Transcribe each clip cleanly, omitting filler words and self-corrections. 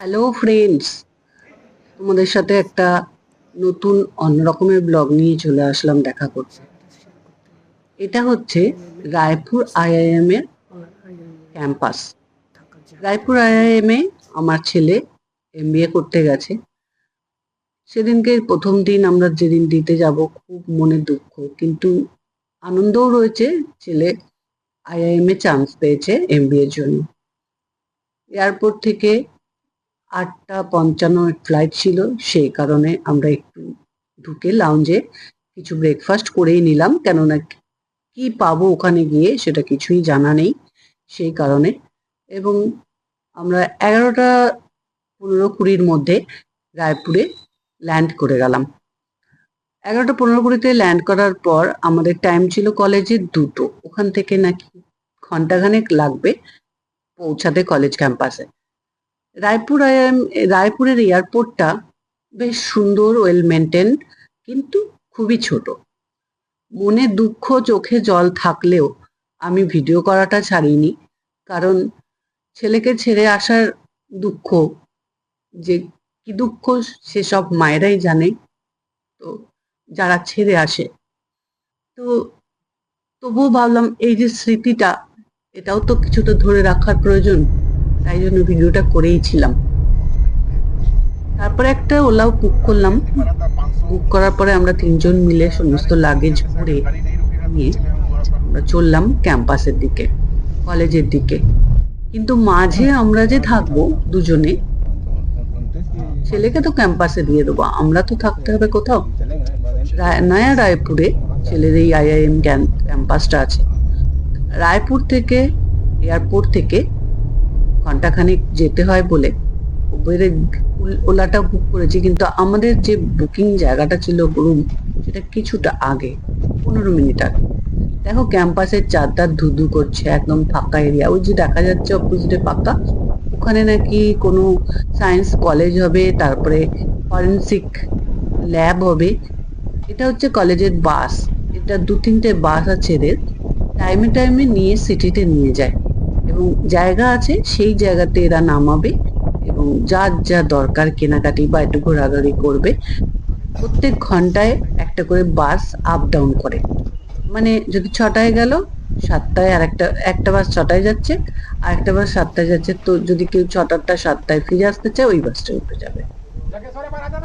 Hello friends, তোমাদের সাথে একটা নতুন অন্যরকমের ব্লগ নিয়ে চলে আসলাম দেখা করতে। এটা হচ্ছে রায়পুর আইআইএম এর ক্যাম্পাস। রায়পুর আইআইএম এ আমার ছেলে এমবিএ করতে গেছে। সেদিনকে প্রথম দিন আমরা যেদিন দিতে যাব, খুব মনে দুঃখ, কিন্তু আনন্দও রয়েছে। ছেলে আইআইএম এ চান্স পেয়েছে এমবিএ এর জন্য। এয়ারপোর্ট থেকে 8:55 ফ্লাইট ছিল, সেই কারণে আমরা একটু ঢুকে লাউঞ্জে কিছু ব্রেকফাস্ট করেই নিলাম, কেননা কি পাবো ওখানে গিয়ে সেটা কিছুই জানা নেই সেই কারণে। এবং আমরা 11:15-20 মধ্যে রায়পুরে ল্যান্ড করে গেলাম। 11:15-20 ল্যান্ড করার পর আমাদের টাইম ছিল কলেজের 2টো। ওখান থেকে নাকি ঘন্টাখানেক লাগবে পৌঁছাতে কলেজ ক্যাম্পাসে। রায়পুরের এয়ারপোর্টটা বেশ সুন্দর, ওয়েল মেনটেন্ড, কিন্তু খুবই ছোট। মনে দুঃখ, চোখে জল থাকলেও আমি ভিডিও করাটা ছাড়িনি, কারণ ছেলেকে ছেড়ে আসার দুঃখ, যে কি দুঃখ সেসব মায়েরাই জানে। তো যারা ছেড়ে আসে, তো তবুও ভাবলাম এই যে স্মৃতিটা, এটাও তো কিছুটা ধরে রাখার প্রয়োজন, তাই জন্য ভিডিওটা করেই ছিলাম। তারপরে একটা ওলা বুক করলাম। বুক করার পরে আমরা 3জন মিলে সমস্ত লাগেজ ভরে নিয়ে আমরা চললাম ক্যাম্পাসের দিকে, কলেজের দিকে। কিন্তু মাঝে আমরা যে থাকবো দুজনে, ছেলেকে তো ক্যাম্পাসে দিয়ে দেবো, আমরা তো থাকতে হবে কোথাও। নয়া রায়পুরে ছেলের এই আইআইএম ক্যাম্পাসটা আছে। রায়পুর থেকে, এয়ারপোর্ট থেকে ঘন্টাখানেক যেতে হয় বলে উবেরে ওলাটা বুক করেছি, কিন্তু আমাদের যে বুকিং জায়গাটা ছিল রুম, সেটা কিছুটা আগে, 15 মিনিট আগে। দেখো ক্যাম্পাসের চারধার ধুধু করছে, একদম ফাঁকা এরিয়া। ওই যে দেখা যাচ্ছে অপোজিটে ফাঁকা, ওখানে নাকি কোনো সায়েন্স কলেজ হবে, তারপরে ফরেন্সিক ল্যাব হবে। এটা হচ্ছে কলেজের বাস। এটা 2-3টে বাস আছে এদের, টাইমে টাইমে নিয়ে সিটিতে নিয়ে যায়, এবং জায়গা আছে সেই জায়গাতে এরা নামাবে, এবং যার যা দরকার কেনাকাটি বা একটু ঘোরাঘুরি করবে। প্রত্যেক ঘন্টায় একটা করে বাস আপ ডাউন করে। মানে যদি 6টায় গেল, 7টায় আর একটা বাস 6টায় যাচ্ছে, আর একটা বাস 7টায় যাচ্ছে। তো যদি কেউ 6টাটা 7টায় ফিরে আসতে চায়, ওই বাসটা উঠে যাবে।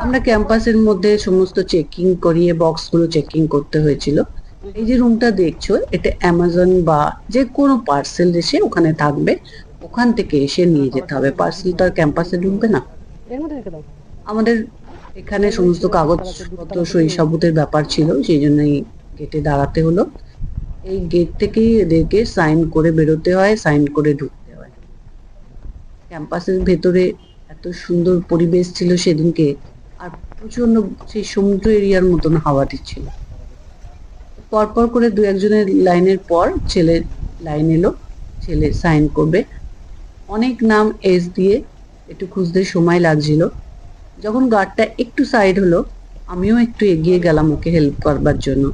আমরা ক্যাম্পাসের মধ্যে সমস্ত চেকিং করিয়ে বক্সগুলো চেকিং করতে হয়েছিল। এই যে রুমটা দেখছো, এটা অ্যামাজন বা যে কোনো পার্সেল এসে ওখানে থাকবে, ওখান থেকে এসে নিয়ে যেতে হবে। পার্সেল তো আর ক্যাম্পাসে ঢুকবে না। আমাদের এখানে সমস্ত কাগজপত্র সই সাবুতের ব্যাপার ছিল, সেই জন্যই গেটে দাঁড়াতে হলো। এই গেট থেকেই এদেরকে সাইন করে বেরোতে হয়, সাইন করে ঢুকতে হয়। ক্যাম্পাসের ভেতরে এত সুন্দর পরিবেশ ছিল সেদিনকে, আর প্রচন্ড সেই সমুদ্র এরিয়ার মতন হাওয়া দিচ্ছিল। পরপর করে 2-1জনের লাইনের পর ছেলের লাইন এলো, ছেলে সাইন করবে। অনেক নাম এস দিয়ে একটু খুঁজতে সময় লাগছিল। যখন গার্ডটা একটু সাইড হলো, আমিও একটু এগিয়ে গেলাম ওকে হেল্প করবার জন্য।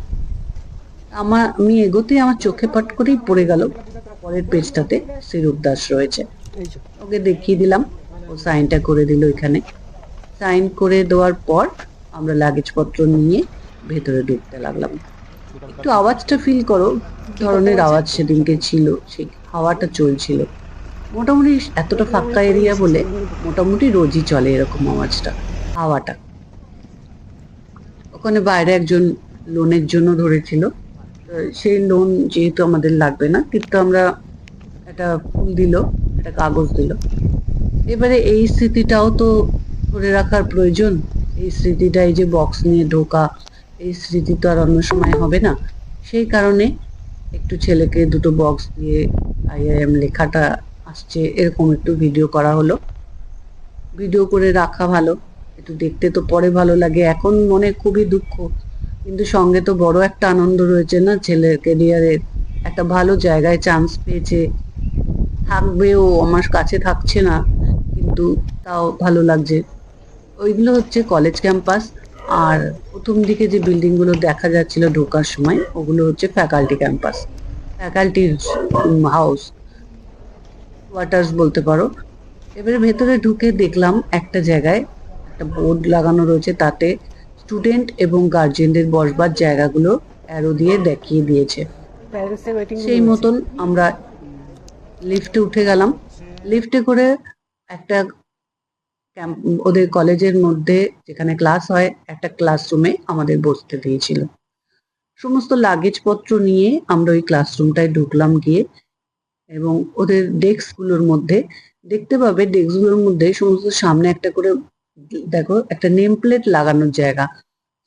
আমি এগোতেই আমার চোখে পট করেই পড়ে গেল পরের পেজটাতে শ্রীরূপ দাস রয়েছে। ওকে দেখিয়ে দিলাম, ও সাইনটা করে দিল এখানে। সাইন করে দেওয়ার পর আমরা লাগেজপত্র নিয়ে ভেতরে ঢুকতে লাগলাম। একটু আওয়াজটা ফিল করো, ধরনের আওয়াজ সেদিনকে ছিল, সেই হাওয়াটা চলছিল। মোটামুটি এতটা ফাঁকা এরিয়া বলে মোটামুটি রোজই চলে এরকম আওয়াজটা, হাওয়াটা। ওখানে বাইরে একজন লোনের জন্য ধরেছিল, সেই লোন যেহেতু আমাদের লাগবে না, কিন্তু আমরা একটা ফুল দিল, একটা কাগজ দিল। এবারে এই স্মৃতিটাও তো ধরে রাখার প্রয়োজন। এই স্মৃতিটা, এই যে বক্স নিয়ে ঢোকা, এই স্মৃতি তো আর অন্য সময় হবে না। সেই কারণে একটু ছেলেকে দুটো বক্স দিয়ে আইআইএম লেখাটা আসছে এরকম একটু ভিডিও করা হলো। ভিডিও করে রাখা ভালো, একটু দেখতে তো পরে ভালো লাগে। এখন মনে খুবই দুঃখ, কিন্তু সঙ্গে তো বড় একটা আনন্দ রয়েছে না, ছেলের ক্যারিয়ারের একটা ভালো জায়গায় চান্স পেয়েছে। থাকবেও, আমার কাছে থাকছে না, কিন্তু তাও ভালো লাগছে। ওইগুলো হচ্ছে কলেজ ক্যাম্পাস। আর প্রথম দিকে যে বিল্ডিং গুলো দেখা যাচ্ছিল ঢোকার সময়, ওগুলো হচ্ছে ফ্যাকাল্টি ক্যাম্পাস, ফ্যাকাল্টির হাউস, কোয়ার্টার্স বলতে পারো। এবারে ভেতরে ঢুকে দেখলাম একটা জায়গায় একটা বোর্ড লাগানো রয়েছে, তাতে স্টুডেন্ট এবং গার্জেনদের বসবার জায়গাগুলো অ্যারো দিয়ে দেখিয়ে দিয়েছে। সেই মতন আমরা লিফটে উঠে গেলাম। লিফটে করে একটা ওদের কলেজের মধ্যে যেখানে ক্লাস হয় একটা ক্লাসরুমে আমাদের বসতে দিয়েছিল। সমস্ত লাগেজপত্র নিয়ে আমরা ওই ক্লাসরুমটায় ঢুকলাম গিয়ে, এবং ওদের ডেস্কগুলোর মধ্যে দেখতে পাবে, ডেস্কগুলোর মধ্যে সমস্ত সামনে একটা করে দেখো একটা নেম প্লেট লাগানোর জায়গা।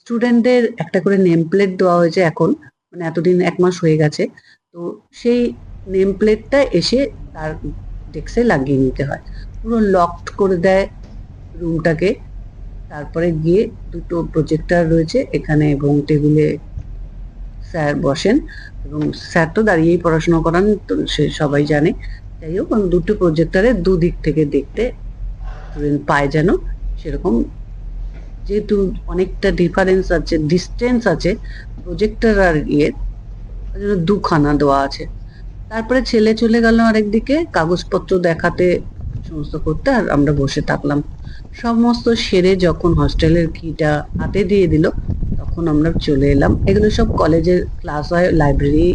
স্টুডেন্টদের একটা করে নেম প্লেট দেওয়া হয়েছে এখন, মানে এতদিন 1 মাস হয়ে গেছে, তো সেই নেম প্লেটটা এসে তার ডেস্কে লাগিয়ে নিতে হয়। পুরো লকড করে দেয় রুমটাকে। তারপরে গিয়ে দুটো প্রজেক্টর রয়েছে এখানে এবং টেবিলে স্যার বসেন, এবং স্যার তো দাঁড়িয়েই পড়াশোনা করান, তো সে সবাই জানে। যাই হোক, দুটো প্রজেক্টরে দুদিক থেকে দেখতে স্টুডেন্ট পায় যেন সেরকম, যেহেতু অনেকটা ডিফারেন্স আছে, ডিস্টেন্স আছে প্রজেক্টর আর ইয়ে, ওই জন্য দুখানা দেওয়া আছে। তারপরে ছেলে চলে গেল আরেকদিকে কাগজপত্র দেখাতে, সমস্ত করতে, আর আমরা বসে থাকলাম। সমস্ত সেরে যখন হস্টেলের কিটা হাতে দিয়ে দিল তখন আমরা চলে এলাম। এগুলো সব কলেজের ক্লাস হয়, লাইব্রেরি,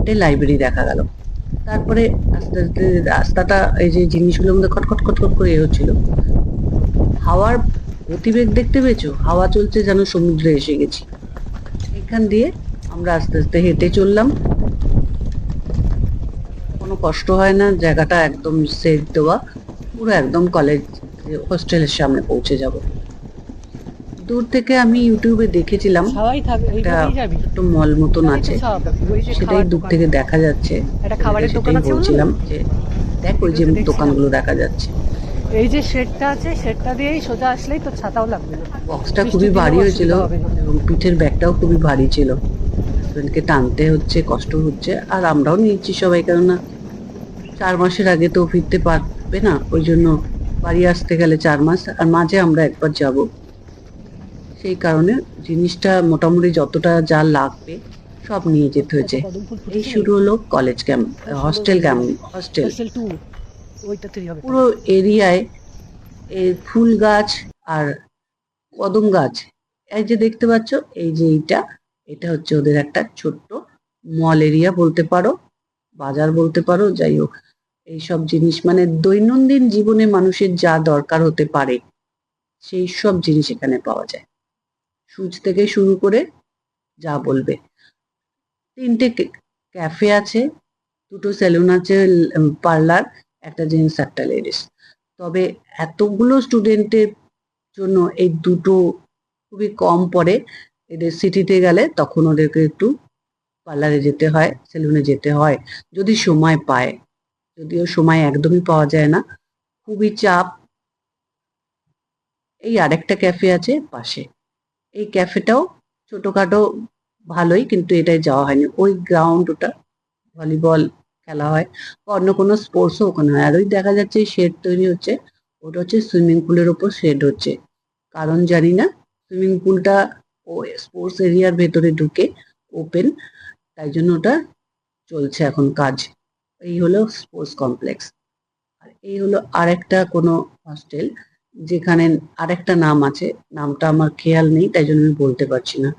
এই লাইব্রেরি দেখা গেল। তারপরে আস্তে আস্তে রাস্তাটা, এই যে জিনিসগুলোর মধ্যে খটখট খটখট করে হচ্ছিল, হাওয়ার গতিবেগ দেখতে পেয়েছো? হাওয়া চলছে যেন সমুদ্রে এসে গেছি। এখান দিয়ে আমরা আস্তে আস্তে হেঁটে চললাম, কোনো কষ্ট হয় না, জায়গাটা একদম সেফ দেওয়া, পুরো একদম কলেজ হোস্টেলের সামনে পৌঁছে যাব। দূর থেকে আমি ইউটিউবে দেখেছিলাম একটা একটু মল মতন আছে, সেটাই দূর থেকে দেখা যাচ্ছে। সেটাই বলছিলাম যে দেখ ওই যে দোকানগুলো দেখা যাচ্ছে। এই যে শেডটা আছে, শেডটা দিয়েই সোজা আসলেই তো ছাতাও লাগবে না। বক্সটা খুবই ভারী হয়েছিল এবং পিঠের ব্যাগটাও খুবই ভারী ছিল, হাজবেন্ডকে টানতে হচ্ছে, কষ্ট হচ্ছে, আর আমরাও নিচ্ছি সবাই, কেননা 4 মাসের আগে তো ফিরতে পারবে না, ওই জন্য বাড়ি আসতে গেলে 4 মাস, আর মাঝে আমরা একবার যাব, সেই কারণে জিনিসটা মোটামুটি যতটা যা লাগবে সব নিয়ে যেতে হয়েছে। এই শুরু হলো কলেজ ক্যাম্প, হস্টেল পুরো এরিয়ায় এই ফুল গাছ আর কদম গাছ। এই যে দেখতে পাচ্ছ, এই যে এটা হচ্ছে ওদের একটা ছোট্ট মল এরিয়া বলতে পারো, বাজার বলতে পারো, যাই হোক এইসব জিনিস মানে দৈনন্দিন জীবনে মানুষের যা দরকার হতে পারে সেই সব জিনিস এখানে পাওয়া যায়, সুচ থেকে শুরু করে যা বলবে। 3টে ক্যাফে আছে, 2টো সেলুন আছে, পার্লার, একটা জেন্টস একটা লেডিস। তবে এতগুলো স্টুডেন্টের জন্য এই দুটো খুবই কম পড়ে। এদের সিটিতে গেলে তখন ওদেরকে একটু পার্লারে যেতে হয়, সেলুনে যেতে হয়, যদি সময় পায়, যদিও সময় একদমই পাওয়া যায় না, খুবই চাপ। এই আরেকটা ক্যাফে আছে পাশে, এই ক্যাফেটাও ছোটখাটো ভালোই, কিন্তু এটাই যাওয়া হয়নি। ওই গ্রাউন্ড, ওটা ভলিবল খেলা হয়, অন্য কোনো স্পোর্টসও ওখানে হয়। আর ওই দেখা যাচ্ছে শেড তৈরি হচ্ছে, ওটা হচ্ছে সুইমিং পুলের ওপর শেড হচ্ছে, কারণ জানি না, সুইমিং পুলটা ও স্পোর্টস এরিয়ার ভেতরে ঢুকে ওপেন, তাই জন্য ওটা চলছে এখন কাজ। এই হলো স্পোর্টস কমপ্লেক্স। আর এই হলো আরেকটা কোনো হস্টেল, যেখানে আরেকটা নাম আছে, নামটা আমার খেয়াল নেই, তাই জন্য আমি বলতে পারছি না।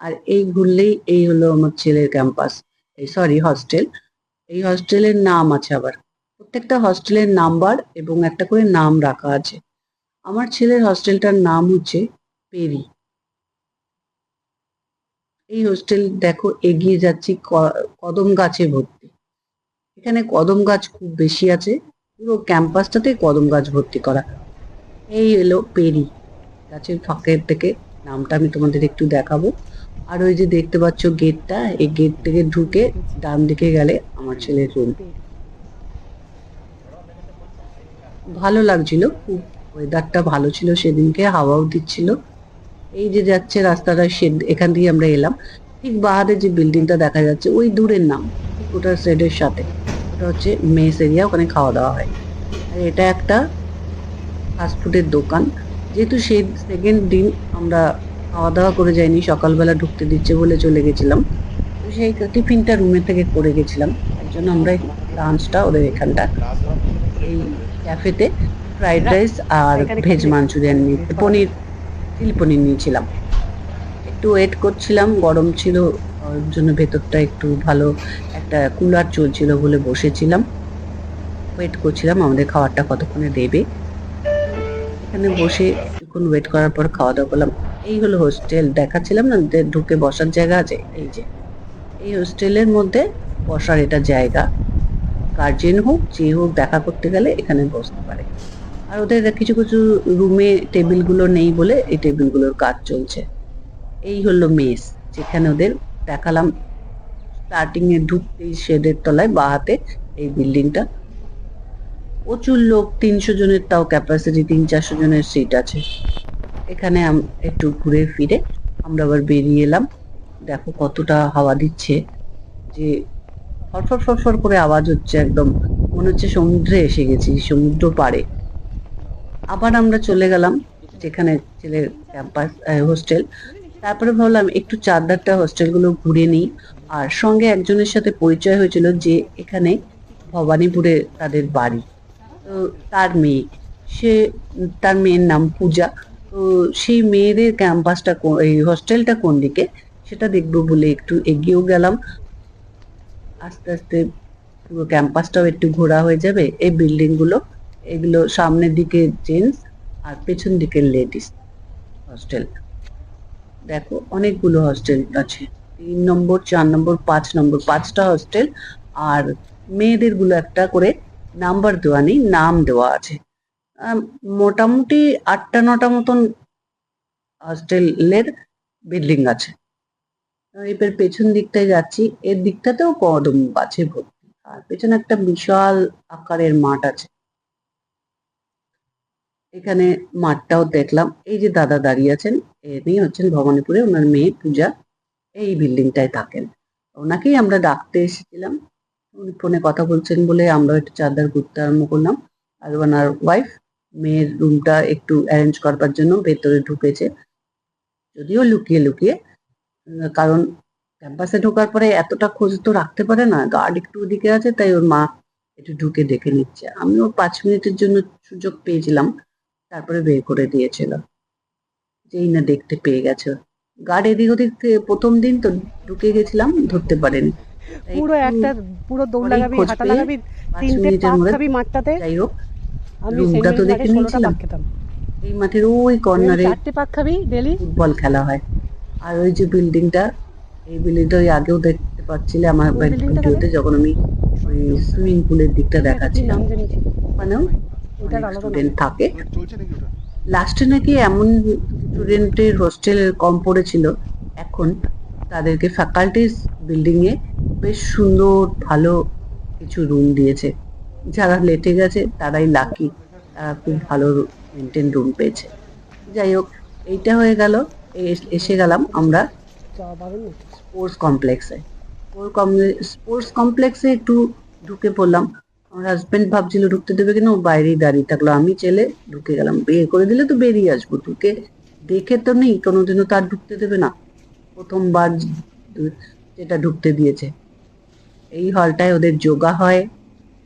আর এই ঘুরলেই এই হলো আমার ছেলের ক্যাম্পাস, এই সরি হস্টেল। এই হস্টেলের নাম আছে আবার, প্রত্যেকটা হস্টেলের নাম্বার এবং একটা করে নাম রাখা আছে। আমার ছেলের হস্টেলটার নাম হচ্ছে পেরি। এই হোস্টেল দেখো এগিয়ে যাচ্ছি, কদম গাছে ভর্তি, এখানে কদম গাছ খুব বেশি আছে, পুরো ক্যাম্পাসটাতে কদম গাছ ভর্তি করা। এই এলো পেরি, গাছের ফাঁকের থেকে, নামটা আমি তোমাদের একটু দেখাবো। আর ওই যে দেখতে পাচ্ছ গেটটা, এই গেট থেকে ঢুকে ডান দিকে গেলে আমার ছেলের রুম। ভালো লাগছিল খুব, ওয়েদারটা ভালো ছিল সেদিনকে, হাওয়াও দিচ্ছিল। এই যে যাচ্ছে রাস্তাটা, এখান দিয়ে আমরা এলাম, ঠিক বাহারে যে বিল্ডিংটা দেখা যাচ্ছে ওই দূরের নাম, ঠিক ওটার শেডের সাথে, ওটা হচ্ছে মেস এরিয়া, ওখানে খাওয়া দাওয়া হয়। আর এটা একটা ফাস্টফুডের দোকান, যেহেতু সেই সেকেন্ড দিন আমরা খাওয়া দাওয়া করে যাইনি, সকালবেলা ঢুকতে দিচ্ছে বলে চলে গেছিলাম, তো সেই টিফিনটা রুমে থেকে করে গেছিলাম, তাই জন্য আমরা লাঞ্চটা ওদের এখানটা এই ক্যাফেতে ফ্রাইড রাইস আর এখানে ভেজ কি মাঞ্চুরিয়ান পনির, চিলি পনির নিয়েছিলাম। একটু ওয়েট করছিলাম, গরম ছিল ওর জন্য ভেতরটা একটু ভালো, একটা কুলার চলছিল বলে বসেছিলাম, ওয়েট করছিলাম আমাদের খাবারটা কতক্ষণে দেবে। তো এখানে বসে কিছুক্ষণ ওয়েট করার পর খাওয়া দাওয়া করলাম। এই হলো হোস্টেল, দেখাচ্ছিলাম না যে ঢুকে বসার জায়গা আছে, এই যে এই হোস্টেলের মধ্যে বসার এটা জায়গা, গার্জেন হোক যে হোক দেখা করতে গেলে এখানে বসতে পারে। আর ওদের কিছু কিছু রুমে টেবিলগুলো নেই বলে এই টেবিলগুলোর কাজ চলছে। এই হলো মেস, যেখানে ওদের দেখালাম স্টার্টিং এ ঢুকতেই শেডের তলায় বাঁ হাতে এই বিল্ডিংটা। প্রচুর লোক, 300 জনের তাও ক্যাপাসিটি, 300-400 জনের সিট আছে এখানে। একটু ঘুরে ফিরে আমরা আবার বেরিয়ে এলাম। দেখো কতটা হাওয়া দিচ্ছে, যে ফরফর ফরফর করে আওয়াজ হচ্ছে, একদম মনে হচ্ছে সমুদ্রে এসে গেছি, সমুদ্র পাড়ে। আবার আমরা চলে গেলাম যেখানে ছেলের ক্যাম্পাস হোস্টেল। তারপরে ভাবলাম একটু চারদারটা হোস্টেলগুলো ঘুরে নিই। আর সঙ্গে একজনের সাথে পরিচয় হয়েছিল যে এখানে ভবানীপুরে তাদের বাড়ি, তো তার মেয়ে, সে, তার মেয়ের নাম পূজা। তো সেই মেয়েদের ক্যাম্পাসটা এই হোস্টেলটা কোন দিকে সেটা দেখবো বলে একটু এগিয়েও গেলাম। আস্তে আস্তে পুরো ক্যাম্পাসটাও একটু ঘোরা হয়ে যাবে। এই বিল্ডিং গুলো, এগুলো সামনের দিকে জেন্টস আর পেছন দিকে লেডিস হস্টেল। দেখো অনেকগুলো হস্টেল আছে, 3 নম্বর, 4 নম্বর, 5 নম্বর, 5টা হস্টেল। আর মেয়েদের গুলো একটা করে নাম্বার দেওয়া নেই, নাম দেওয়া আছে। মোটামুটি 8টা 9টা মতন হস্টেলের বিল্ডিং আছে। এবার পেছন দিকটায় যাচ্ছি, এর দিকটাতেও কদম গাছে ভর্তি, আর পেছনে একটা বিশাল আকারের মাঠ আছে। এখানে মাঠটাও দেখলাম। এই যে দাদা দাঁড়িয়ে আছেন, ইনি হচ্ছেন ভবানীপুরে, ওনার মেয়ে পূজা এই বিল্ডিংটায় থাকেন। ওনাকেই আমরা ডাকতে এসেছিলাম, উনি ফোনে কথা বলছেন বলে আমরা একটু চারদার ঘুরতে আরম্ভ করলাম। আর ওনার ওয়াইফ মেয়ের রুমটা একটু অ্যারেঞ্জ করবার জন্য ভেতরে ঢুকেছে, যদিও লুকিয়ে লুকিয়ে। কারণ ক্যাম্পাসে ঢোকার পরে এতটা খোঁজ তো রাখতে পারে না, গার্ড একটু ওদিকে আছে, তাই ওর মা একটু ঢুকে দেখে নিচ্ছে। আমিও 5 মিনিটের জন্য সুযোগ পেয়েছিলাম, তারপরে বের করে দিয়েছিল, যেই না দেখতে পেয়ে গেছে। গার্ড এদিক ওদিক প্রথম দিন তো ঢুকে গেছিলাম, ধরতে পারেনি। তাই পুরো একটু একটা পুরো দৌড় পরেই লাগাবি, খোঁজ হাঁটা পেয়ে লাগাবি, 5 3টে মিনিটের পাক মধ্যে, খাবি মাঠটাতে। যাই হোক, আমি রুমটা তো সেন্ট দেখে মেরিস মাঠে 16টা নিয়েছিলাম। পাক খেতাম। এই মাঠের ওই কর্নারে 4টে পাক খাবি ডেলি। ফুটবল খেলা হয়। আর ওই যে বিল্ডিংটা, এই বিল্ডিংটা ওই আগেও দেখতে পাচ্ছিলে আমার কোন বিল্ডিংটা তাহলে? ভিডিওতে, যখন আমি ওই সুইমিং পুলের দিকটা এটা কি দেখাচ্ছিলাম। নাম জানিছি? ওখানেও এটার অনেক আলাদা নাম স্টুডেন্ট আছে। থাকে। লাস্টে নাকি এমন স্টুডেন্টের হোস্টেল কম পড়েছিল, এখন তাদেরকে ফ্যাকাল্টিস বিল্ডিং এ বেশ সুন্দর ভালো কিছু রুম দিয়েছে। যারা লেটে গেছে তারাই লাকি, তারা খুব ভালো মেনটেন রুম পেয়েছে। যাই হোক, এইটা হয়ে গেল। এসে গেলাম আমরা যাওয়া পাবেন নাকি? স্পোর্টস কমপ্লেক্সে। স্পোর্টস কমপ্লেক্সে একটু ঢুকে পড়লাম। আমার হাজবেন্ড ভাবছিল ঢুকতে দেবে কিনা, ও বাইরেই দাঁড়িয়ে থাকলো। আমি ছেলে ঢুকে গেলাম, বের করে দিলে তো বেরিয়ে আসবো, ঢুকে দেখে তো নেই, কোনোদিনও তার ঢুকতে দেবে না, প্রথমবার যেটা ঢুকতে দিয়েছে। এই হলটায় ওদের যোগা হয়,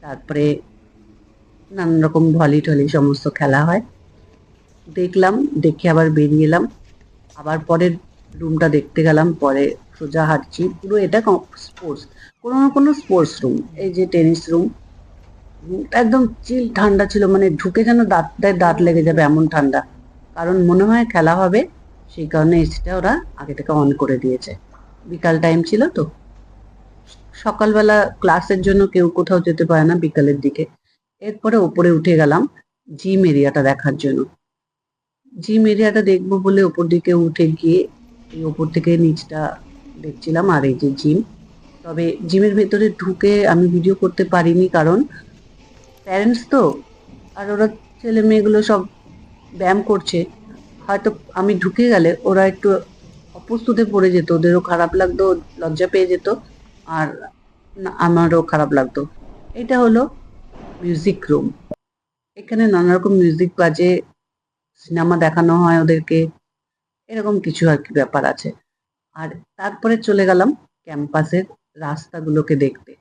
তারপরে নানান রকম ভলি টলি সমস্ত খেলা হয়। দেখলাম, দেখে আবার বেরিয়ে এলাম, আবার পরের রুমটা দেখতে গেলাম। পরে সোজা হাঁটছি, পুরো এটা স্পোর্টস, কোনো না কোনো স্পোর্টস রুম। এই যে টেনিস রুম, একদম চিল ঠান্ডা ছিল, মানে ঢুকে যেন দাঁত লেগে যাবে এমন ঠান্ডা। কারণ মনে হয় খেলা হবে, সেই কারণে এসিটা ওরা আগে থেকে অন করে দিয়েছে। বিকাল টাইম ছিল তো, সকালবেলা ক্লাসের জন্য কেউ কোথাও যেতে পারে না বিকালের দিকে। এরপরে ওপরে উঠে গেলাম জিম এরিয়াটা দেখার জন্য। জিম এরিয়াটা দেখবো বলে ওপর দিকে উঠে গিয়ে এই ওপর থেকে নিচটা দেখছিলাম। আর এই যে জিম, তবে জিমের ভেতরে ঢুকে আমি ভিডিও করতে পারিনি, কারণ প্যারেন্টস তো, আর ওরা ছেলে মেয়েগুলো সব ব্যায়াম করছে। হয়তো আমি ঢুকে গেলে ওরা একটু অপ্রস্তুতে পড়ে যেত, ওদেরও খারাপ লাগতো, লজ্জা পেয়ে যেত, আর আমারও খারাপ লাগতো। এটা হলো মিউজিক রুম, এখানে নানা রকম মিউজিক বাজে, সিনেমা দেখানো হয় ওদেরকে, এরকম কিছু আর কি ব্যাপার আছে। আর তারপরে চলে গেলাম ক্যাম্পাসের রাস্তাগুলোকে দেখতে।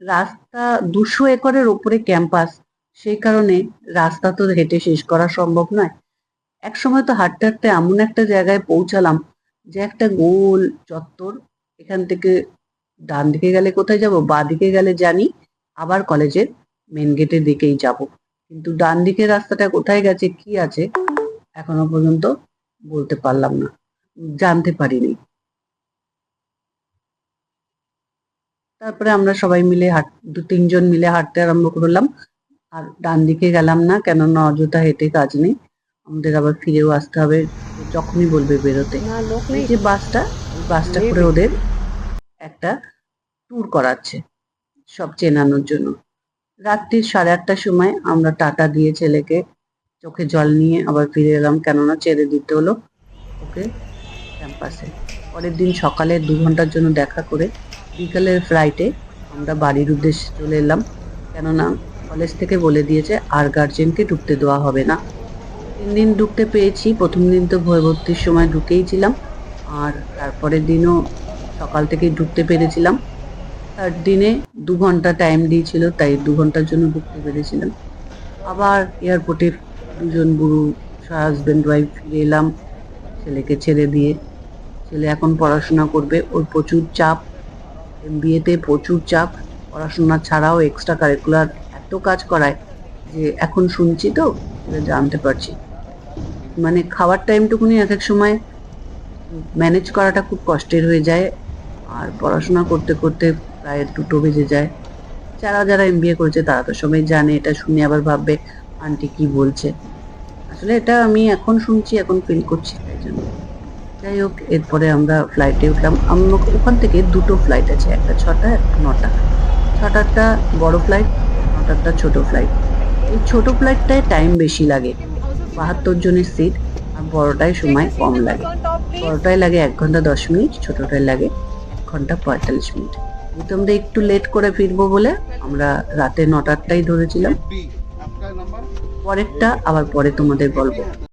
রাস্তা, 200 একরের ওপরে ক্যাম্পাস, সেই কারণে রাস্তা তো হেঁটে শেষ করা সম্ভব নয়। একসময় তো হাঁটতে হাঁটতে এমন একটা জায়গায় পৌঁছালাম যে একটা গোল চত্বর, এখান থেকে ডান দিকে গেলে কোথায় যাব, বাঁ দিকে গেলে জানি আবার কলেজের মেন গেটের দিকেই যাব, কিন্তু ডান দিকের রাস্তাটা কোথায় গেছে কি আছে এখনো পর্যন্ত বলতে পারলাম না, জানতে পারিনি। তারপরে আমরা সবাই মিলে দু তিনজন মিলে হাঁটতে আরম্ভ করলাম। আর ডান দিকে গেলাম না, কেননা অযথা হেঁটে কাজ নেই, আমাদের আবার ফিরেও আসতে হবে যখনই বলবে বেরোতে। না, লোক এই নেই। যে বাসটা, ওই বাসটা করে ওদের একটা ট্যুর করাচ্ছে সব চেনানোর জন্য। রাত্রি 8:30টার সময় আমরা টাটা দিয়ে ছেলেকে চোখে জল নিয়ে আবার ফিরে এলাম, কেননা ছেড়ে দিতে হলো ওকে ক্যাম্পাসে। পরের দিন সকালে 2 ঘন্টার জন্য দেখা করে বিকালের ফ্লাইটে আমরা বাড়ির উদ্দেশ্যে চলে এলাম, কেননা কলেজ থেকে বলে দিয়েছে আর গার্জেনকে ঢুকতে দেওয়া হবে না। 3 দিন ঢুকতে পেয়েছি। প্রথম দিন তো ভর্তির সময় ঢুকেইছিলাম, আর তারপরের দিনও সকাল থেকেই ঢুকতে পেরেছিলাম। থার্ড দিনে 2 ঘন্টা টাইম দিয়েছিল, তাই 2 ঘন্টার জন্য ঢুকতে পেরেছিলাম। আবার এয়ারপোর্টে দুজন বুড়ো হাজব্যান্ড ওয়াইফ ফিরে এলাম ছেলেকে ছেড়ে দিয়ে। ছেলে এখন পড়াশোনা করবে, ওর প্রচুর চাপ, এমবিএতে প্রচুর চাপ, পড়াশোনা ছাড়াও এক্সট্রা কারিকুলার এত কাজ করায় যে এখন শুনছি তো সেটা জানতে পারছি। মানে খাওয়ার টাইমটুকুনি এক এক সময় ম্যানেজ করাটা খুব কষ্টের হয়ে যায়, আর পড়াশোনা করতে করতে প্রায় 2টো বেজে যায়। যারা যারা এমবিএ করেছে তারা তো সবাই জানে, এটা শুনে আবার ভাববে আন্টি কি বলছে, আসলে এটা আমি এখন শুনছি, এখন ফিল করছি, তাই জন্য। যাই হোক, এরপরে আমরা ফ্লাইটে উঠলাম। আমরা ওখান থেকে 2টো ফ্লাইট আছে, একটা 6টা একটা 9টা। 6টারটা বড় ফ্লাইট, 9টারটা ছোট ফ্লাইট। এই ছোট ফ্লাইটটায় টাইম বেশি লাগে, 72 জনের সিট, আর বড়টায় সময় কম লাগে। বড়টায় লাগে 1 ঘন্টা 10 মিনিট, ছোটটায় লাগে 1 ঘন্টা 45 মিনিট। যেহেতু আমরা একটু লেট করে ফিরবো বলে আমরা রাতে 9টারটাই ধরেছিলাম। পরেরটা আবার পরে তোমাদের বলবো।